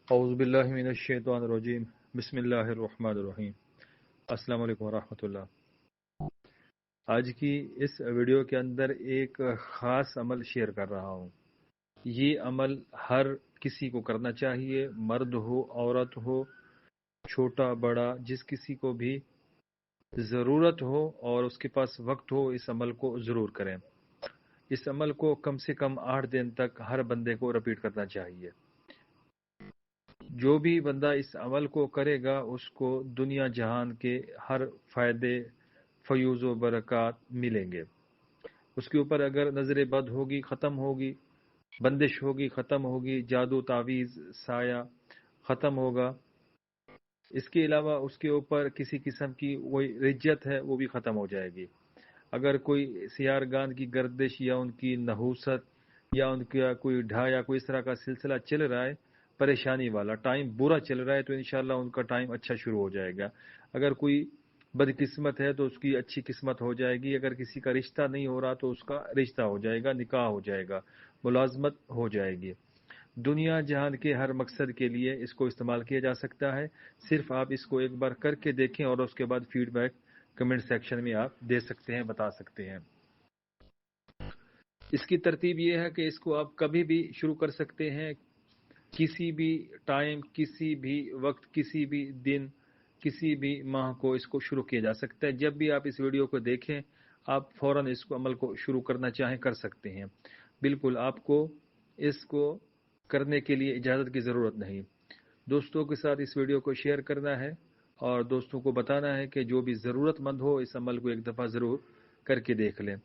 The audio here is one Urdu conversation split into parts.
اعوذ باللہ من الشیطان الرجیم بسم اللہ الرحمن الرحیم السلام علیکم ورحمۃ اللہ۔ آج کی اس ویڈیو کے اندر ایک خاص عمل شیئر کر رہا ہوں۔ یہ عمل ہر کسی کو کرنا چاہیے، مرد ہو عورت ہو، چھوٹا بڑا، جس کسی کو بھی ضرورت ہو اور اس کے پاس وقت ہو اس عمل کو ضرور کریں۔ اس عمل کو کم سے کم 8 دن تک ہر بندے کو رپیٹ کرنا چاہیے۔ جو بھی بندہ اس عمل کو کرے گا اس کو دنیا جہان کے ہر فائدے فیوز و برکات ملیں گے۔ اس کے اوپر اگر نظر بد ہوگی ختم ہوگی، بندش ہوگی ختم ہوگی، جادو تعویذ سایہ ختم ہوگا۔ اس کے علاوہ اس کے اوپر کسی قسم کی کوئی رجت ہے وہ بھی ختم ہو جائے گی۔ اگر کوئی سیارگان کی گردش یا ان کی نحوست یا ان کا کوئی ڈھا یا کوئی اس طرح کا سلسلہ چل رہا ہے، پریشانی والا ٹائم برا چل رہا ہے، تو انشاءاللہ ان کا ٹائم اچھا شروع ہو جائے گا۔ اگر کوئی بدقسمت ہے تو اس کی اچھی قسمت ہو جائے گی۔ اگر کسی کا رشتہ نہیں ہو رہا تو اس کا رشتہ ہو جائے گا، نکاح ہو جائے گا، ملازمت ہو جائے گی۔ دنیا جہان کے ہر مقصد کے لیے اس کو استعمال کیا جا سکتا ہے۔ صرف آپ اس کو ایک بار کر کے دیکھیں اور اس کے بعد فیڈ بیک کمنٹ سیکشن میں آپ دے سکتے ہیں، بتا سکتے ہیں۔ اس کی ترتیب یہ ہے کہ اس کو آپ کبھی بھی شروع کر سکتے ہیں، کسی بھی ٹائم، کسی بھی وقت، کسی بھی دن، کسی بھی ماہ کو اس کو شروع کیا جا سکتا ہے۔ جب بھی آپ اس ویڈیو کو دیکھیں آپ فوراً اس کو عمل کو شروع کرنا چاہیں کر سکتے ہیں۔ بالکل آپ کو اس کو کرنے کے لیے اجازت کی ضرورت نہیں۔ دوستوں کے ساتھ اس ویڈیو کو شیئر کرنا ہے اور دوستوں کو بتانا ہے کہ جو بھی ضرورت مند ہو اس عمل کو ایک دفعہ ضرور کر کے دیکھ لیں۔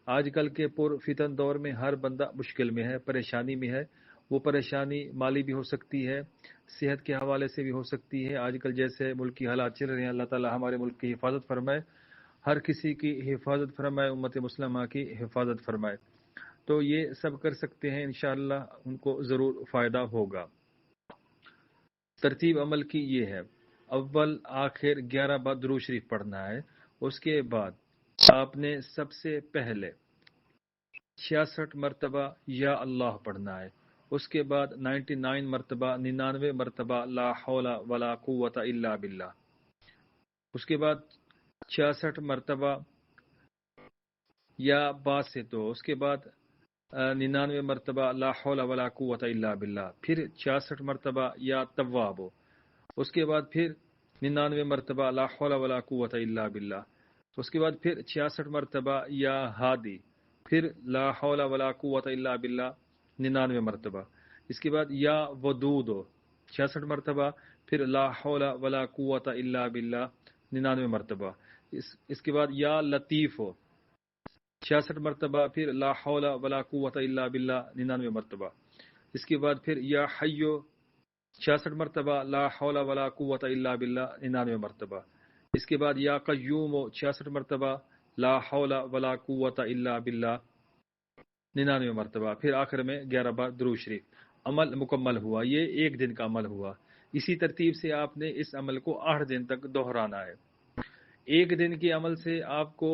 آج کل کے پر فتن دور میں ہر بندہ مشکل میں ہے، پریشانی میں ہے۔ وہ پریشانی مالی بھی ہو سکتی ہے، صحت کے حوالے سے بھی ہو سکتی ہے۔ آج کل جیسے ملکی حالات چل رہے ہیں، اللہ تعالی ہمارے ملک کی حفاظت فرمائے، ہر کسی کی حفاظت فرمائے، امت مسلمہ کی حفاظت فرمائے۔ تو یہ سب کر سکتے ہیں، انشاءاللہ ان کو ضرور فائدہ ہوگا۔ ترتیب عمل کی یہ ہے، اول آخر 11 بار درود شریف پڑھنا ہے۔ اس کے بعد آپ نے سب سے پہلے 66 مرتبہ یا اللہ پڑھنا ہے۔ اس کے بعد 99 مرتبہ 99 مرتبہ لا حول ولا قوت الا باللہ۔ اس کے بعد 66 مرتبہ یا باسطو۔ اس کے بعد 99 مرتبہ لا حول ولا قوت الا باللہ۔ پھر 66 مرتبہ یا توابو۔ اس کے بعد پھر 99 مرتبہ لا حول ولا قوت الا باللہ۔ اس کے بعد پھر 66 مرتبہ یا ہادی، پھر لا حول ولا قوت الا باللہ 99 مرتبہ۔ اس کے بعد یا ودود 66 مرتبہ، پھر لا حول ولا قوت الا باللہ 99 مرتبہ۔ اس کے بعد یا لطیف 66 مرتبہ، پھر لا حول ولا قوت الا باللہ 99 مرتبہ۔ اس کے بعد پھر یا حیو 66 مرتبہ، لا حول ولا قوت الا باللہ 99 مرتبہ۔ اس کے بعد یا قیوم 66 مرتبہ، لا حول ولا قوت الا باللہ 99 مرتبہ۔ پھر آخر میں 11 بار درود شریف۔ عمل مکمل ہوا، یہ ایک دن کا عمل ہوا۔ اسی ترتیب سے آپ نے اس عمل کو 8 دن تک دہرانا ہے۔ ایک دن کے عمل سے آپ کو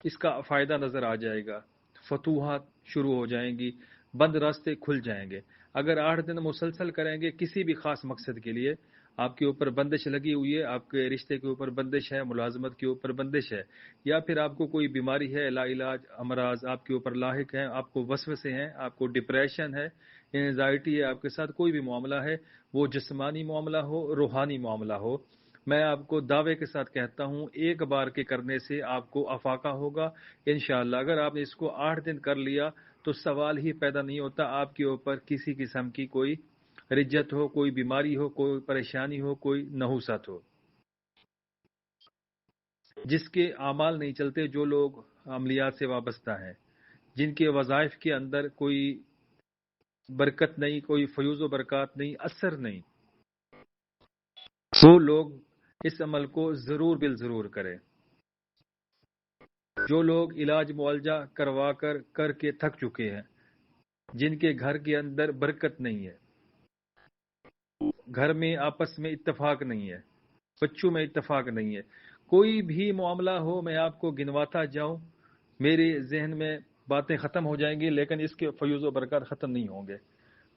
اس کا فائدہ نظر آ جائے گا، فتوحات شروع ہو جائیں گی، بند راستے کھل جائیں گے۔ اگر 8 دن مسلسل کریں گے کسی بھی خاص مقصد کے لیے، آپ کے اوپر بندش لگی ہوئی ہے، آپ کے رشتے کے اوپر بندش ہے، ملازمت کے اوپر بندش ہے، یا پھر آپ کو کوئی بیماری ہے، لا علاج امراض آپ کے اوپر لاحق ہیں، آپ کو وسوسے ہیں، آپ کو ڈپریشن ہے، انزائٹی ہے، آپ کے ساتھ کوئی بھی معاملہ ہے، وہ جسمانی معاملہ ہو، روحانی معاملہ ہو، میں آپ کو دعوے کے ساتھ کہتا ہوں ایک بار کے کرنے سے آپ کو افاقہ ہوگا انشاءاللہ۔ اگر آپ نے اس کو 8 دن کر لیا تو سوال ہی پیدا نہیں ہوتا آپ کے اوپر کسی قسم کی کوئی رجت ہو، کوئی بیماری ہو، کوئی پریشانی ہو، کوئی نحوست ہو۔ جس کے اعمال نہیں چلتے، جو لوگ عملیات سے وابستہ ہیں، جن کے وظائف کے اندر کوئی برکت نہیں، کوئی فیوز و برکات نہیں، اثر نہیں، وہ لوگ اس عمل کو ضرور بالضرور کریں۔ جو لوگ علاج معالجہ کروا کر کے تھک چکے ہیں، جن کے گھر کے اندر برکت نہیں ہے، گھر میں آپس میں اتفاق نہیں ہے، بچوں میں اتفاق نہیں ہے، کوئی بھی معاملہ ہو میں آپ کو گنواتا جاؤں میرے ذہن میں باتیں ختم ہو جائیں گی، لیکن اس کے فیوز و برکات ختم نہیں ہوں گے۔